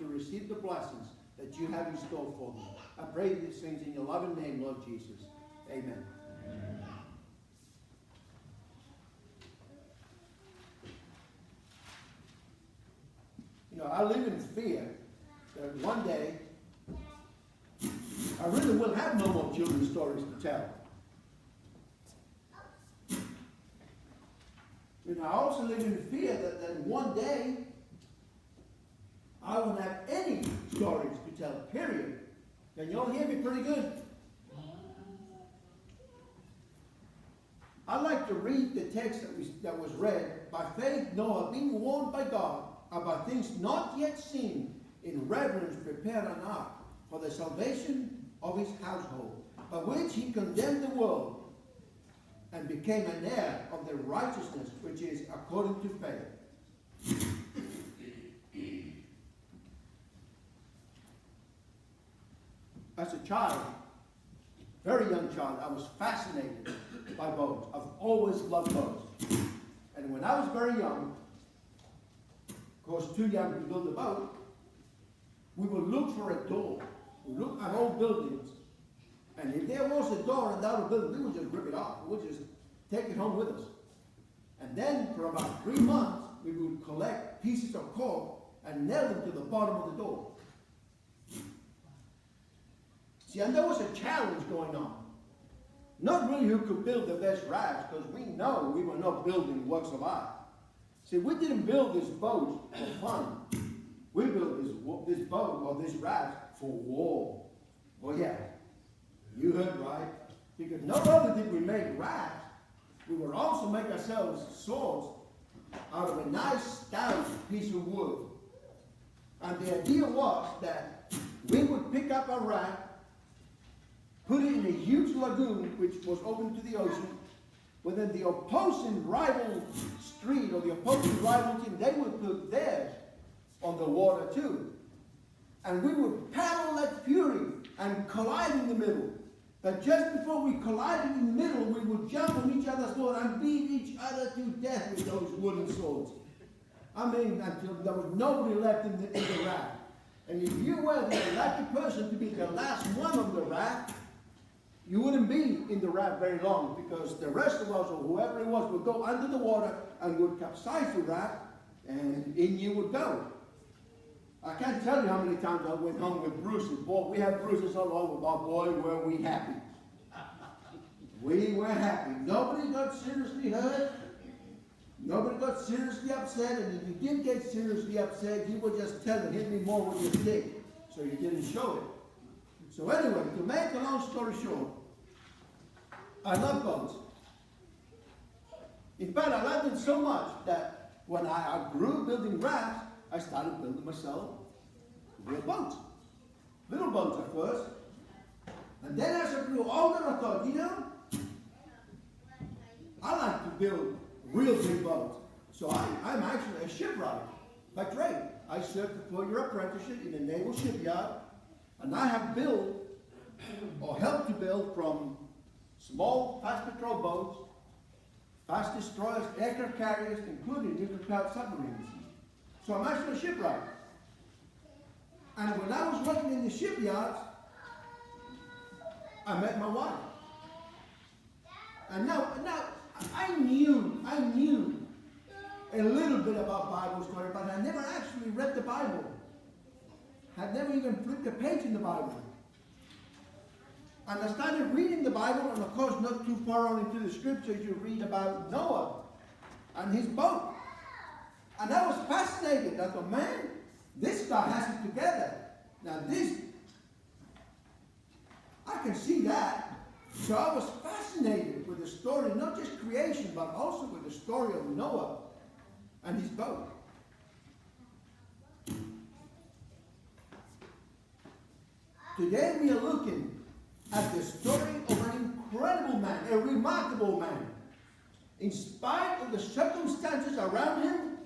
receive the blessings that you have in store for them. I pray these things in your loving name, Lord Jesus. Amen. Amen. You know, I live in fear that one day I really will have no more children's stories to tell. You know, I also live in fear that one day I won't have any stories to tell, period. Can you all hear me pretty good? I'd like to read the text that was read. By faith, Noah, being warned by God about things not yet seen, in reverence prepared an ark for the salvation of his household, by which he condemned the world and became an heir of the righteousness which is according to faith. As a child, very young child, I was fascinated by boats. I've always loved boats. And when I was very young, of course too young to build a boat, we would look for a door. We would look at old buildings. And if there was a door in that old building, we would just rip it off. We would just take it home with us. And then for about 3 months, we would collect pieces of cork and nail them to the bottom of the door. See, and there was a challenge going on. Not really who could build the best rafts, because we know we were not building works of art. See, we didn't build this boat for fun. We built this boat or this raft for war. Oh yeah, you heard right. Because not only did we make rafts, we would also make ourselves swords out of a nice stout piece of wood. And the idea was that we would pick up a raft, put it in a huge lagoon which was open to the ocean, but then the opposing rival street or the opposing rival team, they would put theirs on the water too. And we would paddle at fury and collide in the middle. But just before we collided in the middle, we would jump on each other's boat and beat each other to death with those wooden swords. I mean, until there was nobody left in the raft. And if you were the lucky person to be the last one on the raft, you wouldn't be in the raft very long, because the rest of us, or whoever it was, would go under the water and would capsize the raft, and in you would go. I can't tell you how many times I went home with bruises. Boy, we had bruises all over, but boy, were we happy. We were happy. Nobody got seriously hurt. Nobody got seriously upset. And if you did get seriously upset, you would just tell them, hit me more with your stick. So you didn't show it. So anyway, to make a long story short, I love boats. In fact, I loved it so much that when I grew building rafts, I started building myself real boats. Little boats at first. And then as I grew older, I thought, you know, I like to build real big boats. So I'm actually a shipwright by trade. I served a 4-year apprenticeship in a naval shipyard, and I have built or helped to build from small fast patrol boats, fast destroyers, aircraft carriers, including nuclear-powered submarines. So I'm actually a shipwright. And when I was working in the shipyards, I met my wife. And now I knew a little bit about Bible story, but I never actually read the Bible. I'd never even flipped a page in the Bible. And I started reading the Bible, and of course, not too far on into the scriptures, you read about Noah and his boat. And I was fascinated. I thought, man, this guy has it together. Now I can see that. So I was fascinated with the story, not just creation, but also with the story of Noah and his boat. Today we are looking at the story of an incredible man, a remarkable man. In spite of the circumstances around him,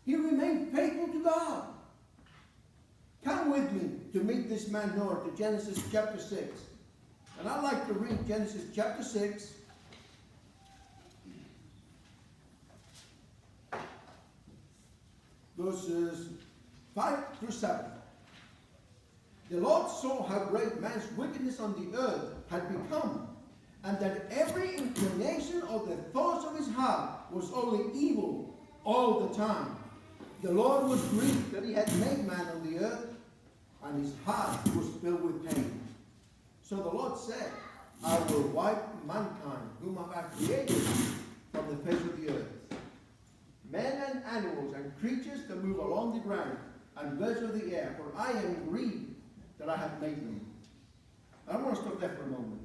he remained faithful to God. Come with me to meet this man Noah, to Genesis chapter 6. And I'd like to read Genesis chapter 6. verses 5 through 7. The Lord saw how great man's wickedness on the earth had become, and that every inclination of the thoughts of his heart was only evil all the time. The Lord was grieved that he had made man on the earth, and his heart was filled with pain. So the Lord said, I will wipe mankind, whom I have created, from the face of the earth. Men and animals and creatures that move along the ground, and birds of the air, for I am grieved that I have made them. I want to stop there for a moment.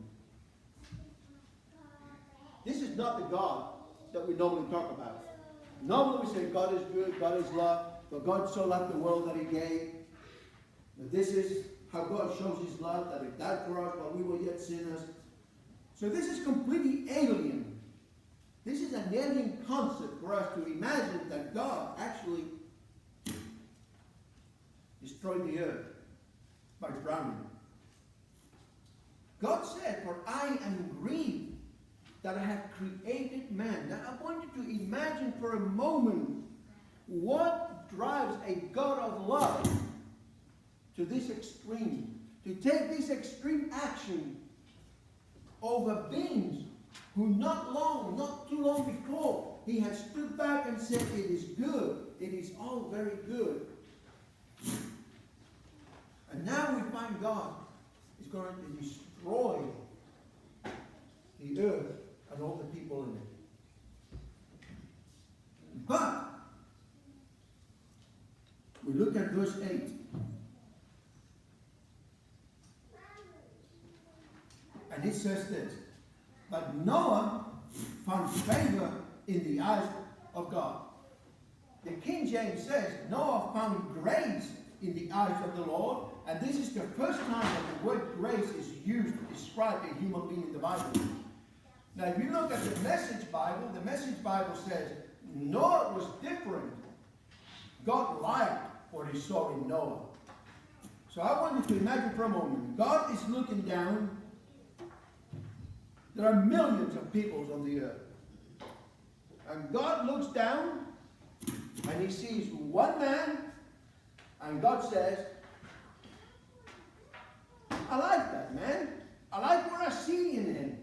This is not the God that we normally talk about. Normally we say God is good, God is love, but God so loved the world that he gave. But this is how God shows his love, that he died for us while we were yet sinners. So this is completely alien. This is an alien concept for us to imagine that God actually destroyed the earth by drowning. God said, for I am grieved that I have created man. Now I want you to imagine for a moment what drives a God of love to this extreme. To take this extreme action over beings who not too long before, he had stood back and said, it is good. It is all very good. And now we find God is going to destroy the earth and all the people in it. But we look at verse 8. And it says this, but Noah found favor in the eyes of God. The King James says, Noah found grace in the eyes of the Lord. And this is the first time that the word grace is used to describe a human being in the Bible. Now, if you look at the Message Bible says Noah was different. God liked what he saw in Noah. So I want you to imagine for a moment, God is looking down. There are millions of peoples on the earth. And God looks down and he sees one man, and God says, I like that man. I like what I see in him.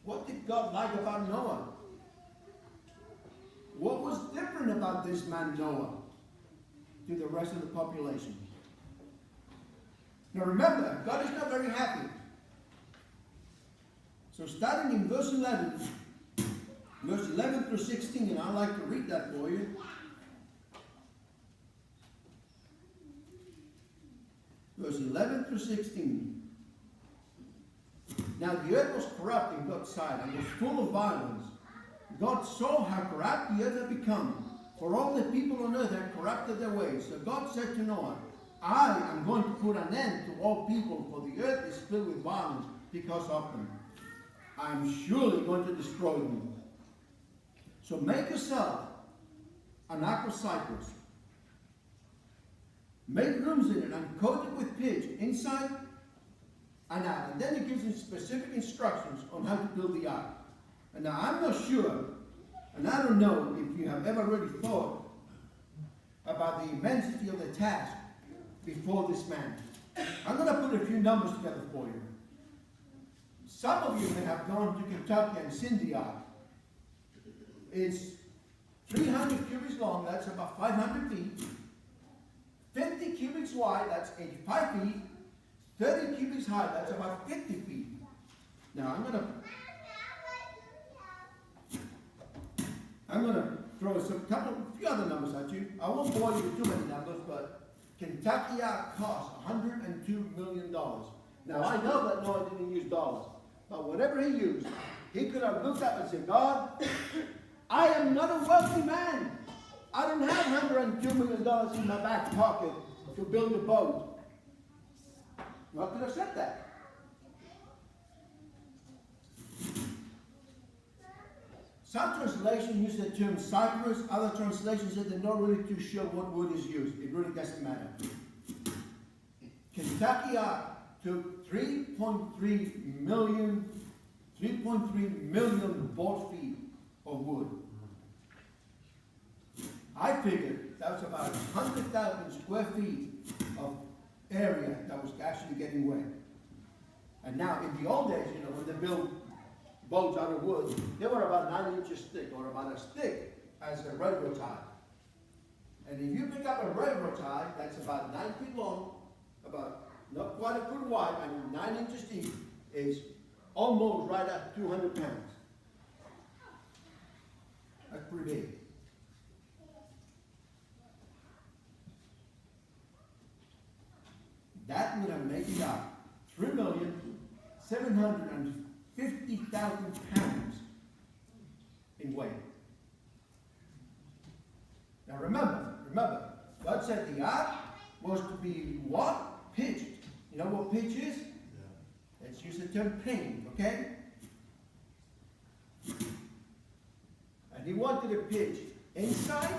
What did God like about Noah? What was different about this man Noah to the rest of the population? Now remember, God is not very happy. So starting in verse 11 through 16, and I'd like to read that for you. Verse 11 through 16. Now the earth was corrupt in God's sight and was full of violence. God saw how corrupt the earth had become, for all the people on earth had corrupted their ways. So God said to Noah, I am going to put an end to all people, for the earth is filled with violence because of them. I am surely going to destroy them. So make yourself an ark of cypress. Make rooms in it and coat it with pitch inside and out. And then he gives him specific instructions on how to build the ark. And now I'm not sure, and I don't know if you have ever really thought about the immensity of the task before this man. I'm going to put a few numbers together for you. Some of you may have gone to Kentucky and seen the ark. It's 300 cubits long, that's about 500 feet. 50 cubits wide, that's 85 feet. 30 cubits high, that's about 50 feet. Now I'm going to throw a few other numbers at you. I won't bore you with too many numbers, but Kentucky ark cost $102 million. Now I know that Noah didn't use dollars, but whatever he used, he could have looked up and said, God, I am not a wealthy man. I don't have $102 million in my back pocket to build a boat. God could have said that. Some translations use the term cypress. Other translations say they're not really too sure what wood is used. It really doesn't matter. Kentucky ark took $3.3 3.3 million board feet of wood. I figured that was about 100,000 square feet of area that was actually getting wet. And now, in the old days, when they built boats out of wood, they were about 9 inches thick, or about as thick as a railroad tie. And if you pick up a railroad tie that's about 9 feet long, about not quite a foot wide, and 9 inches deep, is almost right at 200 pounds. That's pretty big. That would have made it out 3,750,000 pounds in weight. Now remember, God said the ark was to be what? Pitched. You know what pitch is? Yeah. Let's use the term paint, okay? And he wanted to pitch inside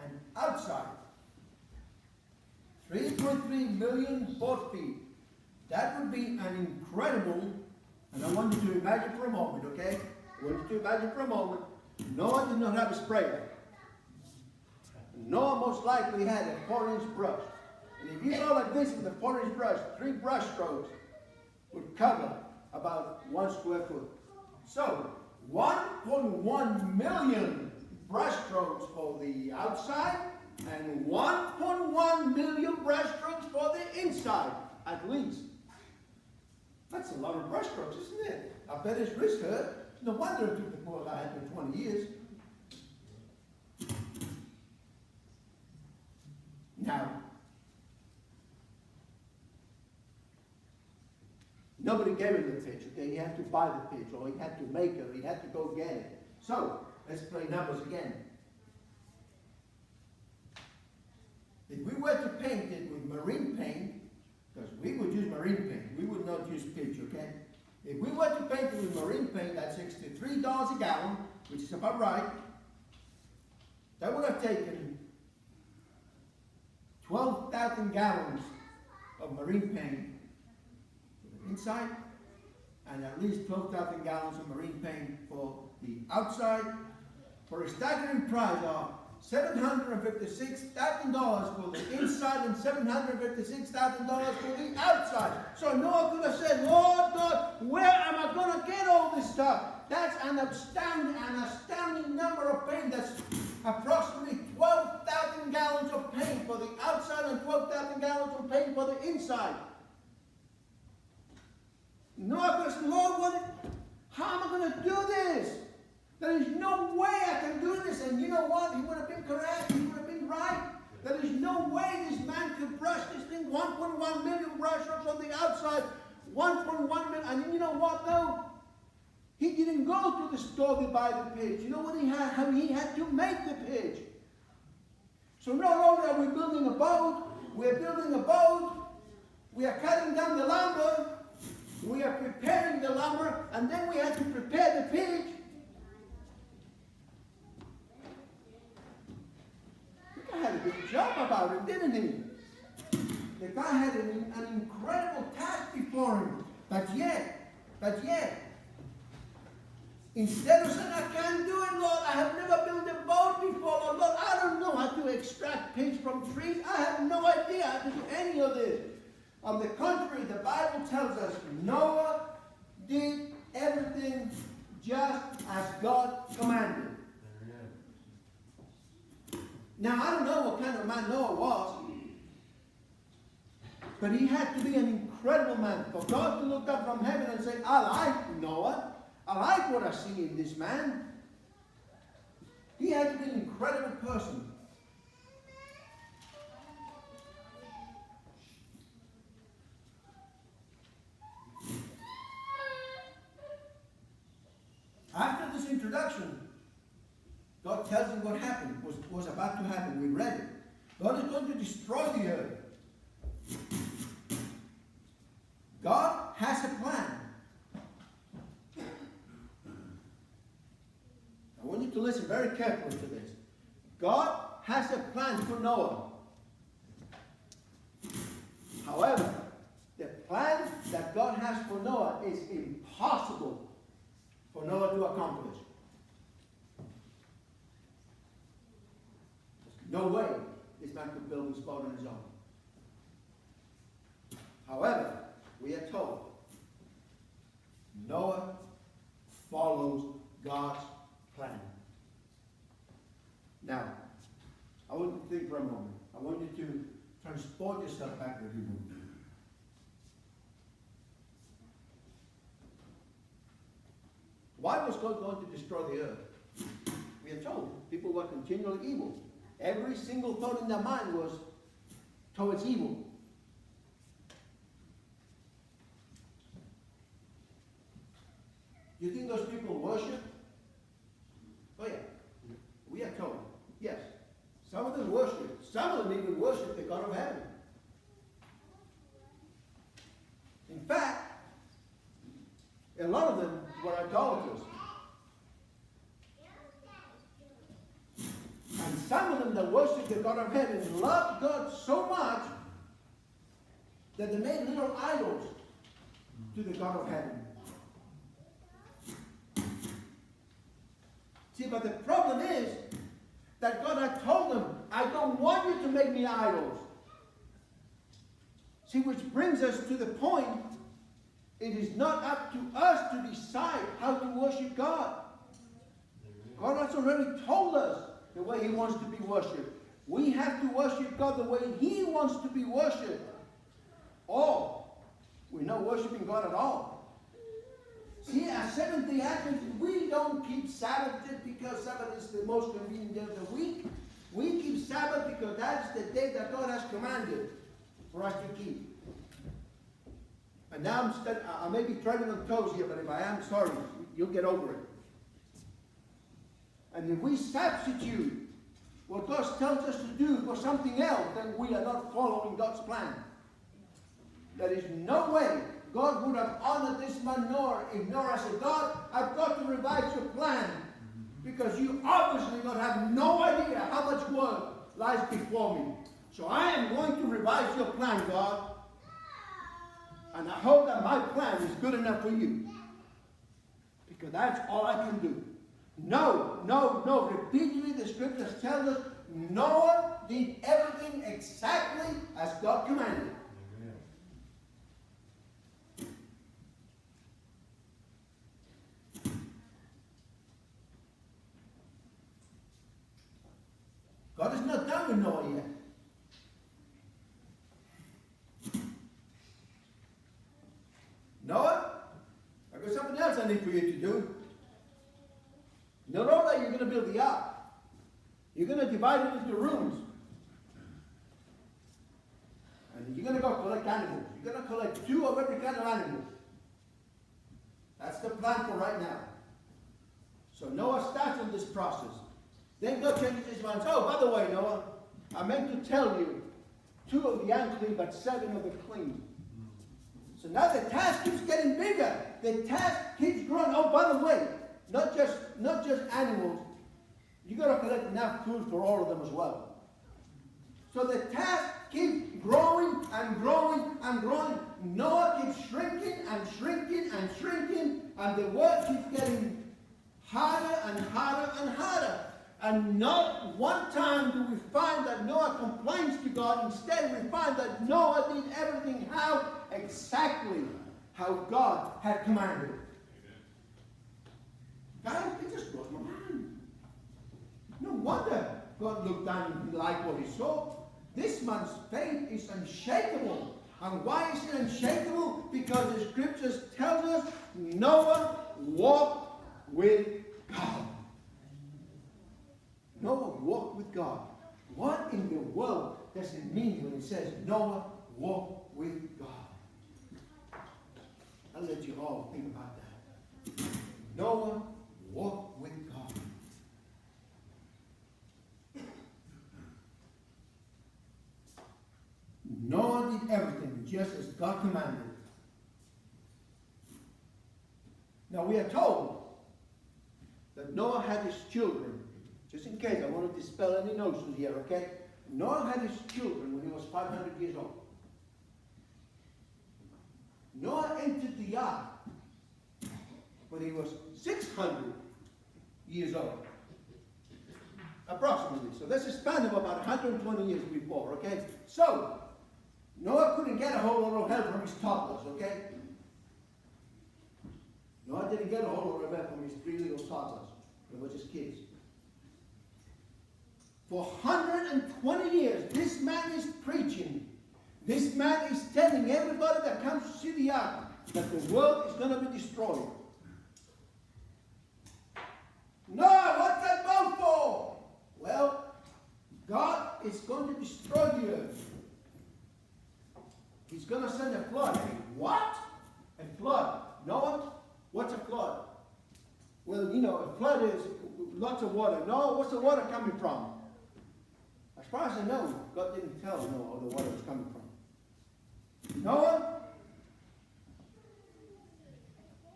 and outside. 3.3 million board feet. That would be an incredible, and I want you to imagine for a moment, okay? I want you to imagine for a moment, Noah did not have a sprayer. Noah most likely had a 4-inch brush. And if you go like this with a 4-inch brush, 3 brush strokes would cover about 1 square foot. So, 1.1 million brush strokes for the outside, and 1.1 million brush strokes for the inside, at least. That's a lot of brush strokes, isn't it? I bet his wrist hurt. No wonder it took the poor guy for 20 years. Now, nobody gave him the pitch, okay? He had to buy the pitch, or he had to make it, or he had to go get it. So, let's play numbers again. If we were to paint it with marine paint, because we would use marine paint, we would not use pitch, okay? If we were to paint it with marine paint at $63 a gallon, which is about right, that would have taken 12,000 gallons of marine paint for the inside, and at least 12,000 gallons of marine paint for the outside, for a staggering price of $756,000 for the inside and $756,000 for the outside. So Noah could have said, Lord God, where am I going to get all this stuff? That's an astounding number of paint. That's approximately 12,000 gallons of paint for the outside and 12,000 gallons of paint for the inside. Noah could have said, Lord, how am I going to do this? There is no way I can do this. And you know what? He would have been correct. He would have been right. There is no way this man could brush this thing. 1.1 million brush strokes on the outside. 1.1 million. And you know what though? He didn't go to the store to buy the pitch. You know what he had? How he had to make the pitch. So not only are we building a boat, we are cutting down the lumber, we are preparing the lumber, and then we had to prepare the pitch. The guy had a good job about it, didn't he? The guy had an incredible task before him. But yet, instead of saying, I can't do it, Lord, I have never built a boat before, or Lord, I don't know how to extract pitch from trees. I have no idea how to do any of this. On the contrary, the Bible tells us Noah did everything just as God commanded. Now, I don't know what kind of man Noah was, but he had to be an incredible man for God to look up from heaven and say, I like Noah. I like what I see in this man. He had to be an incredible person. After this introduction, God tells him what happened, was about to happen. We read it. God is going to destroy the earth. God has a plan. I want you to listen very carefully to this. God has a plan for Noah. However, the plan that God has for Noah is impossible no way this man could build this boat on his own. However, we are told Noah follows God's plan. Now, I want you to think for a moment. I want you to transport yourself back to the Hebrew. Why was God going to destroy the earth? We are told people were continually evil. Every single thought in their mind was towards evil. Do you think those people worship? Oh yeah. We are told. Yes. Some of them worship. Some of them even worship the God of heaven. In fact, a lot of them were idolaters. And some of them that worship the God of heaven loved God so much that they made little idols to the God of heaven. See, but the problem is that God had told them, I don't want you to make me idols. See, which brings us to the point, it is not up to us to decide how to worship God. God has already told us the way He wants to be worshipped. We have to worship God the way He wants to be worshipped. Or we're not worshiping God at all. See, as Seventh-day Adventists, we don't keep Sabbath just because Sabbath is the most convenient day of the week. We keep Sabbath because that's the day that God has commanded for us to keep. And now I may be treading on toes here, but if I am, sorry, you'll get over it. And if we substitute what God tells us to do for something else, then we are not following God's plan. There is no way God would have honored this man Noah if Noah said, God, I've got to revise your plan because you obviously don't have no idea how much work lies before me. So I am going to revise your plan, God. And I hope that my plan is good enough for you. Because that's all I can do. No. Repeatedly the scriptures tell us Noah did everything exactly as God commanded. God is not done with Noah yet. Noah, I've got something else I need for you to do. Not only are you going to build the ark, you're going to divide it into rooms. And you're going to go collect animals. You're going to collect 2 of every kind of animal. That's the plan for right now. So Noah starts on this process. Then God changes his mind. Oh, by the way, Noah, I meant to tell you 2 of the unclean, but 7 of the clean. So now the task keeps getting bigger. The task keeps growing. Oh, by the way, not just animals. You got to collect enough food for all of them as well. So the task keeps growing and growing and growing. Noah keeps shrinking and shrinking and shrinking, and the work keeps getting harder and harder and harder. And not one time do we find that Noah complains to God. Instead, we find that Noah did everything exactly how God had commanded. Guys, it just blows my mind. No wonder God looked down and liked what he saw. This man's faith is unshakable. And why is it unshakable? Because the scriptures tell us Noah walked with God. Noah walked with God. What in the world does it mean when it says Noah walked with God? I'll let you all think about that. Noah walked with God. Noah did everything just as God commanded. Now we are told that Noah had his children. Just in case, I want to dispel any notions here, okay? Noah had his children when he was 500 years old. Noah entered the ark when he was 600 years old. Approximately. So that's a span of about 120 years before, okay? So, Noah couldn't get a whole lot of help from his toddlers, okay? Noah didn't get a whole lot of help from his 3 little toddlers. They were just kids. For 120 years, this man is preaching. This man is telling everybody that comes to see the ark that the world is going to be destroyed. No, what's that boat for? Well, God is going to destroy the earth. He's going to send a flood. What? A flood. Noah, what's a flood? Well, you know, a flood is lots of water. Noah, what's the water coming from? As far as I know, God didn't tell Noah where the water was coming from. Noah,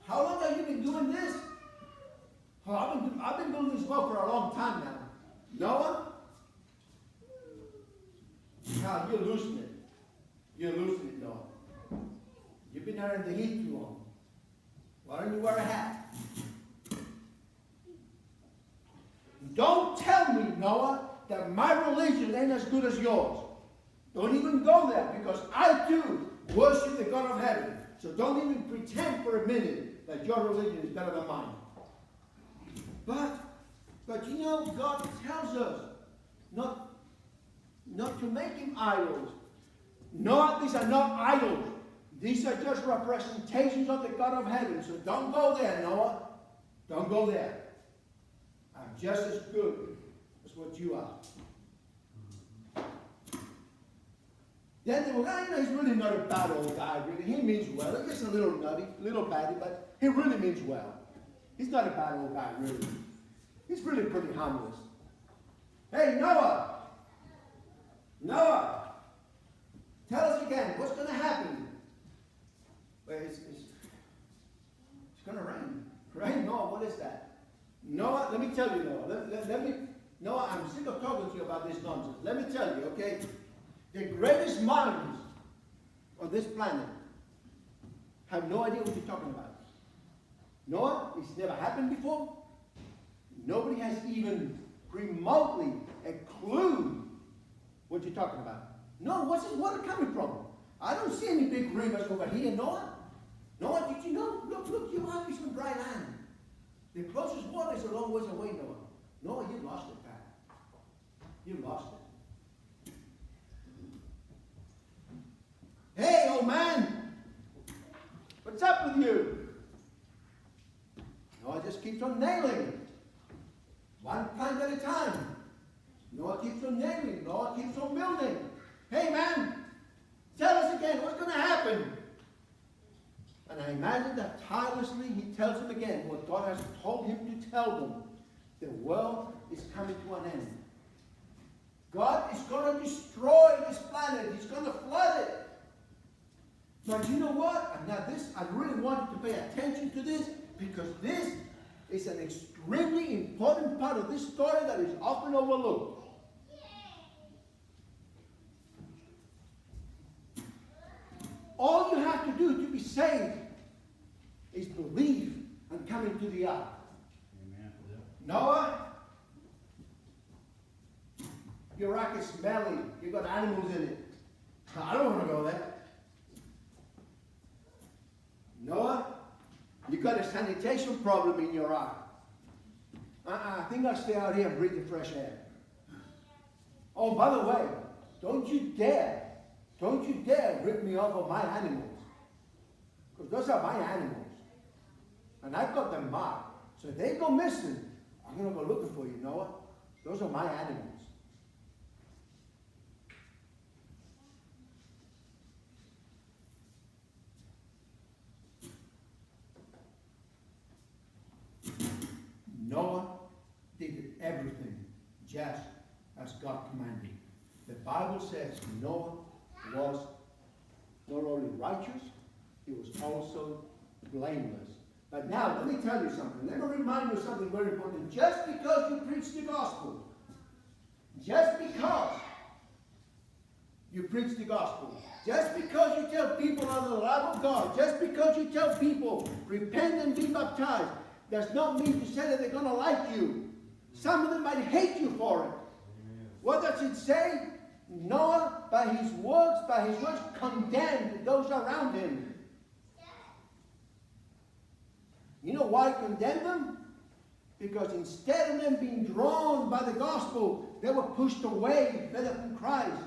how long have you been doing this? Oh, I've been doing this boat for a long time now. Noah? Now you're losing it. You're losing it, Noah. You've been out in the heat too long. Why don't you wear a hat? Don't tell me, Noah, that my religion ain't as good as yours. Don't even go there, because I too worship the God of heaven. So don't even pretend for a minute that your religion is better than mine. But you know, God tells us not to make him idols. No, these are not idols. These are just representations of the God of heaven. So don't go there, Noah. Don't go there. I'm just as good as what you are. Then they were, he's really not a bad old guy, really. He means well. He's just a little nutty, a little batty, but he really means well. He's not a bad old guy, really. He's really pretty harmless. Hey, Noah! Noah! Tell us again, what's going to happen? Well, it's going to rain. Rain? Noah, what is that? Noah, let me tell you, Noah. Noah, I'm sick of talking to you about this nonsense. Let me tell you, okay? The greatest minds on this planet have no idea what you're talking about. Noah, it's never happened before. Nobody has even remotely a clue what you're talking about. No, what's this water coming from? I don't see any big rivers over here, Noah. Noah, did you know? Look, you might be some dry land. The closest water is a long ways away, Noah. Noah, you lost it, Pat. You lost it. Hey, old man! What's up with you? Noah just keeps on nailing. One plank at a time. Noah keeps on nailing. Noah keeps on building. Hey, man! Tell us again, what's going to happen? And I imagine that tirelessly he tells them again what God has told him to tell them. The world is coming to an end. God is going to destroy this planet. He's going to flood it. But you know what? And now this, I really want you to pay attention to this, because this is an extremely important part of this story that is often overlooked. All you have to do to be saved is believe and come into the ark. Amen. Noah, your ark is smelly. You've got animals in it. I don't want to go there. Noah, you've got a sanitation problem in your ark. I think I'll stay out here and breathe the fresh air. Oh, by the way, don't you dare rip me off of my animals. Because those are my animals. And I've got them marked. So if they go missing, I'm going to go looking for you, Noah. Those are my animals. Noah did everything just as God commanded. The Bible says Noah was not only righteous, he was also blameless. But now, let me tell you something. Let me remind you of something very important. Just because you preach the gospel, just because you preach the gospel, just because you tell people of the love of God, just because you tell people repent and be baptized, does not mean to say that they're going to like you. Some of them might hate you for it. What does it say? Noah, by his works, condemned those around him. You know why he condemned them? Because instead of them being drawn by the gospel, they were pushed away further from Christ.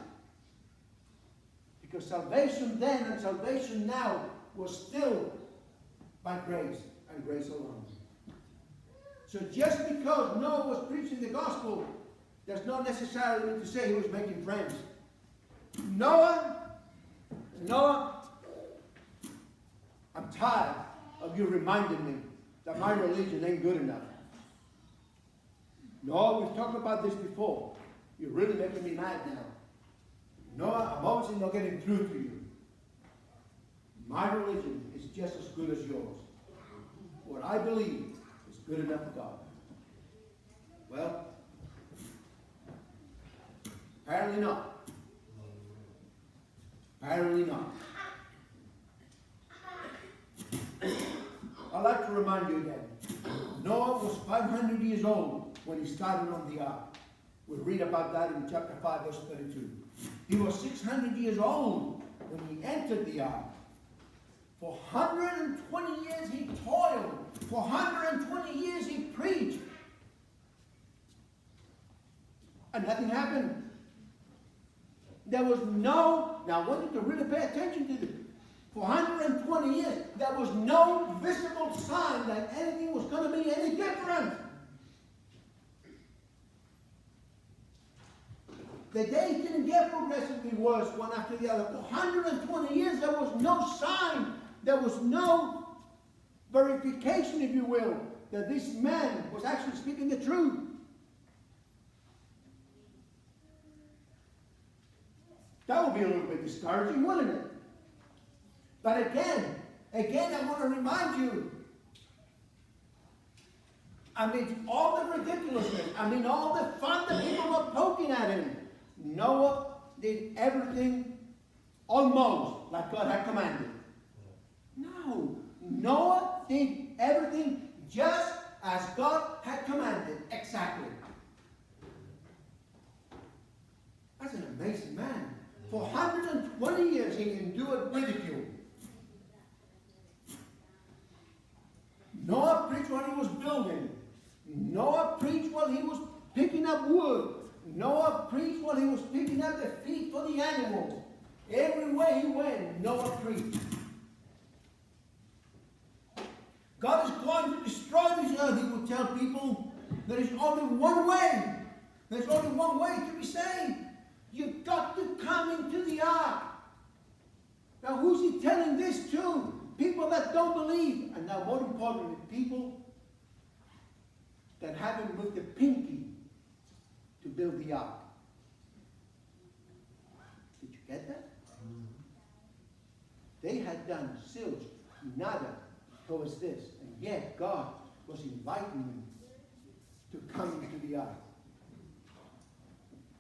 Because salvation then and salvation now was still by grace and grace alone. So just because Noah was preaching the gospel, does not necessarily mean to say he was making friends. Noah, I'm tired of you reminding me that my religion ain't good enough. No, we've talked about this before. You're really making me mad now. Noah, I'm obviously not getting through to you. My religion is just as good as yours. What I believe is good enough for God. Well, apparently not. Apparently not. I'd like to remind you again. Noah was 500 years old when he started on the ark. We read about that in chapter 5, verse 32. He was 600 years old when he entered the ark. For 120 years he toiled. For 120 years he preached. And nothing happened. There was no, now I want you to really pay attention to this. For 120 years, there was no visible sign that anything was going to be any different. The days didn't get progressively worse one after the other. For 120 years, there was no sign. There was no verification, if you will, that this man was actually speaking the truth. That would be a little bit discouraging, wouldn't it? But again, I want to remind you, amidst all the ridiculousness, all the fun that people were poking at him, Noah did everything almost like God had commanded. No, Noah did everything just as God had commanded. Exactly. That's an amazing man. For 120 years he endured ridicule. Noah preached while he was building. Noah preached while he was picking up wood. Noah preached while he was picking up the feed for the animals. Everywhere he went, Noah preached. God is going to destroy this earth, he would tell people. There is only one way. There's only one way to be saved. You've got to come into the ark. Now, who's he telling this to? People that don't believe. And now, more importantly, people that haven't moved a pinky to build the ark. Did you get that? They had done zilch, nada towards this. And yet, God was inviting them to come into the ark.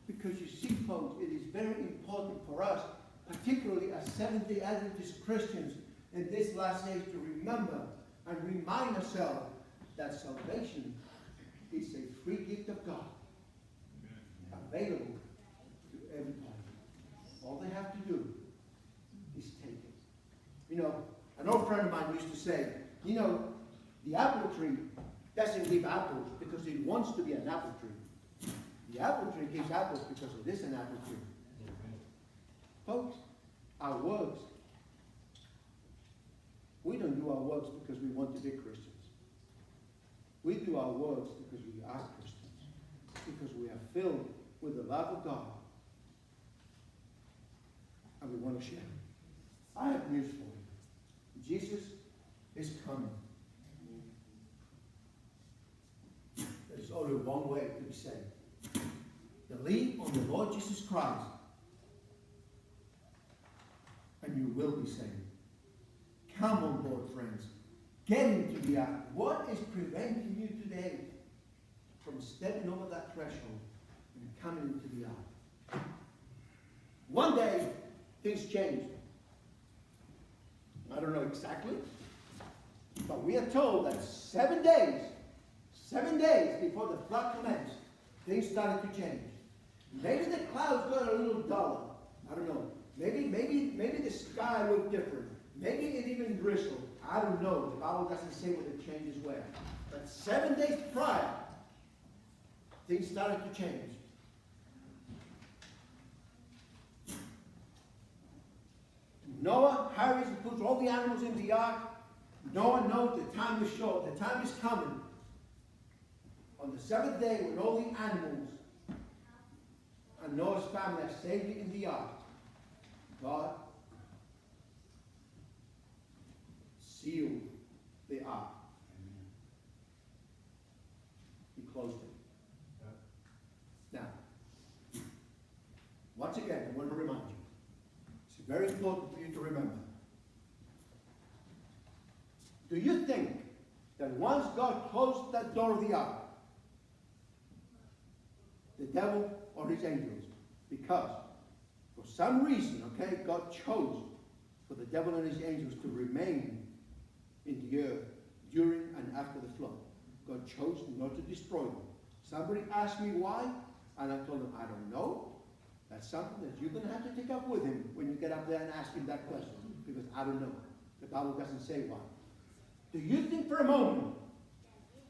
Because you see, folks, it is very important for us, particularly as Seventh-day Adventist Christians in this last age, to remember and remind ourselves that salvation is a free gift of God, available to everybody. All they have to do is take it. You know, an old friend of mine used to say, you know, the apple tree doesn't give apples because it wants to be an apple tree. The apple tree gives apples because it is an apple tree. Folks, our works, we don't do our works because we want to be Christians. We do our works because we are Christians. Because we are filled with the love of God. And we want to share it. I have news for you. Jesus is coming. There's only one way to be saved. Believe on the Lord Jesus Christ, and you will be saved. Come on board, friends. Get into the ark. What is preventing you today from stepping over that threshold and coming into the ark? One day, things changed. I don't know exactly, but we are told that 7 days 7 days before the flood commenced, things started to change. Maybe the clouds got a little duller. I don't know. Maybe the sky looked different. Maybe it even drizzled. I don't know. The Bible doesn't say what the changes were. But 7 days prior, things started to change. Noah hurries and puts all the animals in the ark. Noah knows the time is short. The time is coming. On the 7th day, when all the animals and Noah's family are safely in the ark, God sealed the ark. He closed it. Now, once again, I want to remind you, it's very important for you to remember. Do you think that once God closed that door of the ark, the devil or his angels, because for some reason, okay, God chose for the devil and his angels to remain in the earth during and after the flood. God chose not to destroy them. Somebody asked me why, and I told them, I don't know. That's something that you're going to have to take up with him when you get up there and ask him that question, because I don't know. The Bible doesn't say why. Do you think for a moment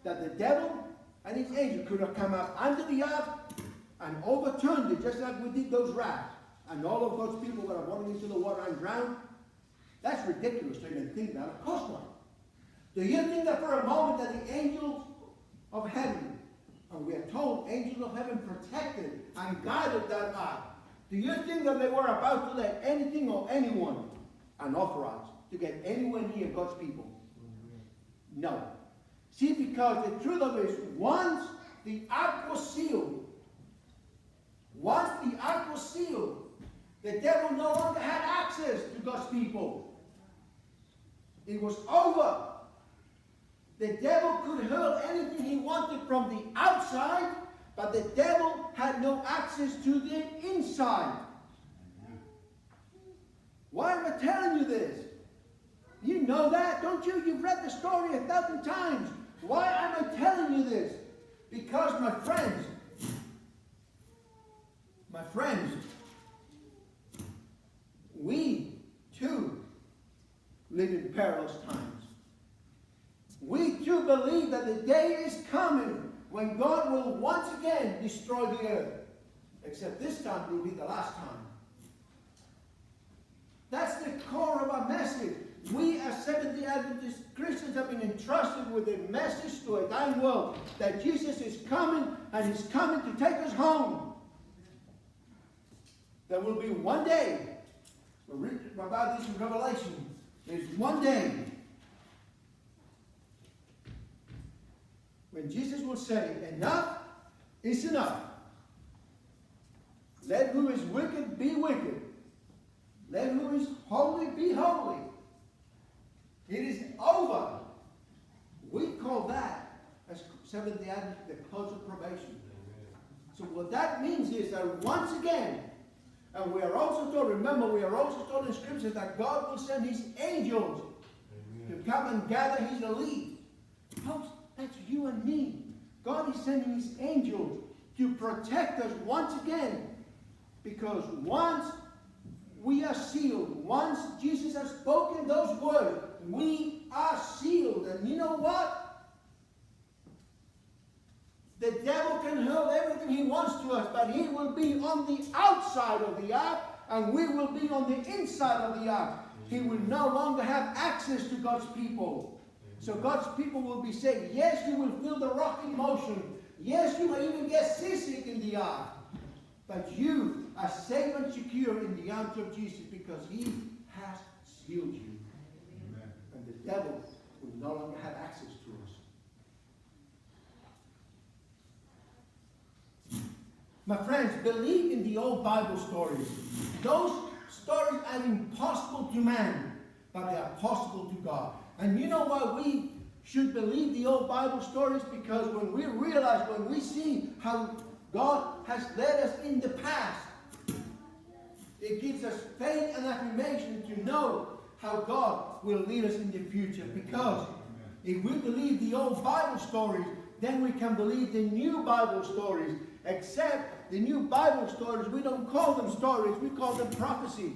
that the devil and his angel could have come up under the ark and overturned it just like we did those rafts, and all of those people that are falling into the water and drowned? That's ridiculous to even think that. Of course not. Do you think that for a moment that the angels of heaven, and we are told angels of heaven protected and guided that ark, do you think that they were about to let anything or anyone unauthorized to get anywhere near God's people? No. See, because the truth of it is, once the ark was sealed, the devil no longer had access to God's people. It was over. The devil could hurl anything he wanted from the outside, but the devil had no access to the inside. Why am I telling you this? You know that, don't you? You've read the story 1,000 times. Why am I telling you this? Because, my friends, we too live in perilous times. We too believe that the day is coming when God will once again destroy the earth. Except this time it will be the last time. That's the core of our message. We as Seventh-day Adventist Christians have been entrusted with a message to a dying world that Jesus is coming, and he's coming to take us home. There will be one day, we read about this in Revelation, there's one day when Jesus will say, enough is enough. Let who is wicked be wicked. Let who is holy be holy. It is over. We call that, as Seventh-day Adventists, the close of probation. So what that means is that once again, and we are also told, remember, we are also told in Scripture that God will send his angels to come and gather his elite. Folks, that's you and me. God is sending his angels to protect us once again. Because once we are sealed, once Jesus has spoken those words, we are sealed. And you know what? The devil can hurl everything he wants to us, but he will be on the outside of the ark, and we will be on the inside of the ark. He will no longer have access to God's people. So God's people will be saved. Yes, you will feel the rocking motion. Yes, you will even get seasick in the ark. But you are safe and secure in the arms of Jesus because he has sealed you. Amen. And the devil will no longer have access to us. My friends, believe in the old Bible stories. Those stories are impossible to man, but they are possible to God. And you know why we should believe the old Bible stories? Because when we realize, when we see how God has led us in the past, it gives us faith and affirmation to know how God will lead us in the future. Because If we believe the old Bible stories, then we can believe the new Bible stories. Except the new Bible stories, we don't call them stories, we call them prophecy.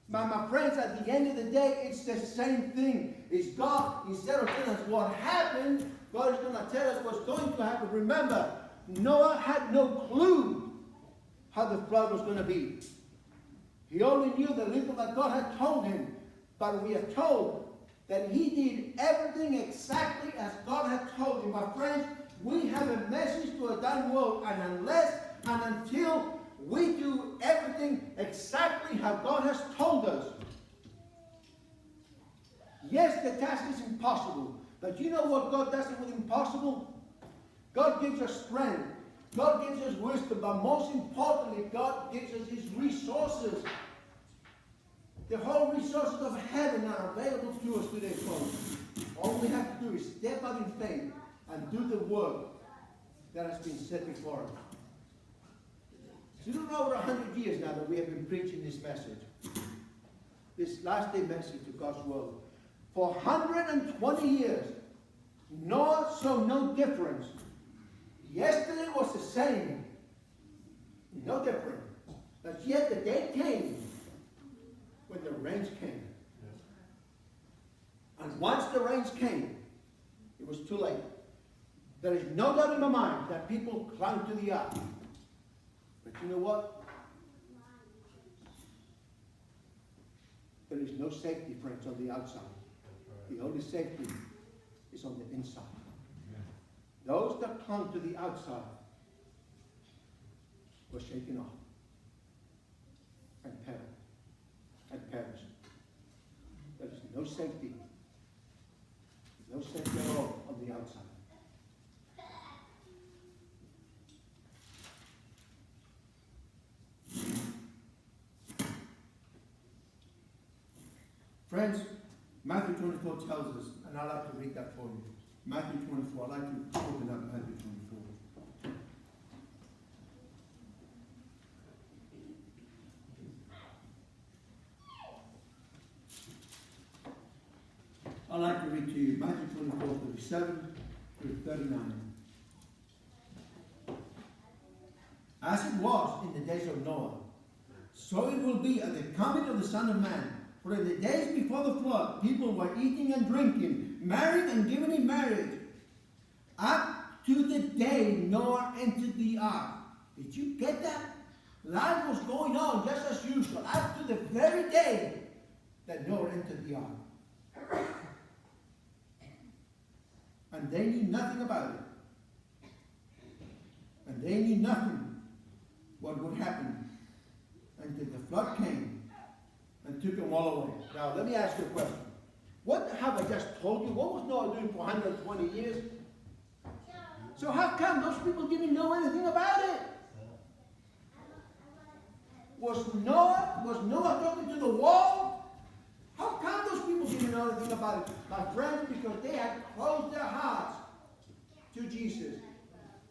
But my friends, at the end of the day, it's the same thing. It's God, instead of telling us what happened, God is going to tell us what's going to happen. Remember, Noah had no clue how the flood was going to be. He only knew the little that God had told him. But we are told that he did everything exactly as God had told him. My friends, we have a message to a dying world, and unless and until we do everything exactly how God has told us, yes, the task is impossible. But you know what God does with impossible? God gives us strength. God gives us wisdom. But most importantly, God gives us His resources. The whole resources of heaven are available to us today, folks. All we have to do is step out in faith and do the work that has been set before us. It's a little over 100 years now that we have been preaching this message. This last day message to God's world. For 120 years, Noah saw no difference. Yesterday was the same. No different. But yet the day came when the rains came. And once the rains came, it was too late. There is no doubt in my mind that people clung to the ark. But you know what? There is no safety, friends, on the outside. The only safety is on the inside. Those that clung to the outside were shaken off and perished. There is no safety. No safety at all on the outside. Friends, Matthew 24 tells us, and I'd like to read that for you. Matthew 24, I'd like to open up Matthew 24. I'd like to read to you Matthew 24, 37 through 39. As it was in the days of Noah, so it will be at the coming of the Son of Man. For in the days before the flood, people were eating and drinking, married and given in marriage, up to the day Noah entered the ark. Did you get that? Life was going on just as usual, up to the very day that Noah entered the ark. And they knew nothing about it. And they knew nothing what would happen until the flood came and took them all away. Now, let me ask you a question. What have I just told you? What was Noah doing for 120 years? So how come those people didn't know anything about it? Was Noah talking to the wall? How come those people didn't know anything about it? My friends, because they had closed their hearts to Jesus.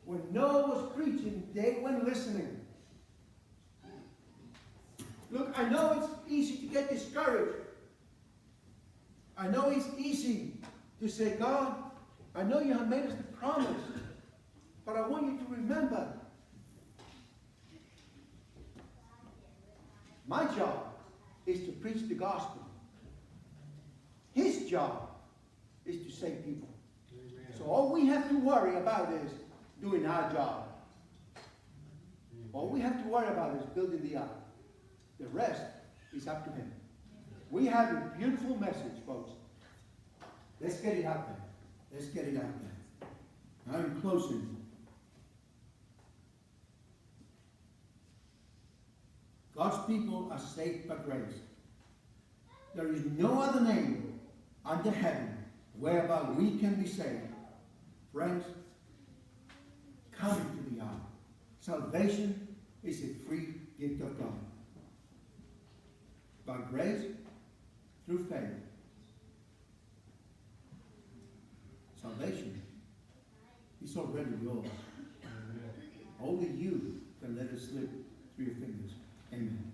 When Noah was preaching, they weren't listening. Look, I know it's easy to get discouraged. I know it's easy to say, God, I know you have made us the promise, but I want you to remember, my job is to preach the gospel. His job is to save people. Amen. So all we have to worry about is doing our job. All we have to worry about is building the ark. The rest is up to Him. We have a beautiful message, folks. Let's get it out there. Let's get it out there. Now in closing, God's people are saved by grace. There is no other name under heaven whereby we can be saved. Friends, come into the ark. Salvation is a free gift of God. By grace, through faith. Salvation is already yours. Only you can let it slip through your fingers. Amen.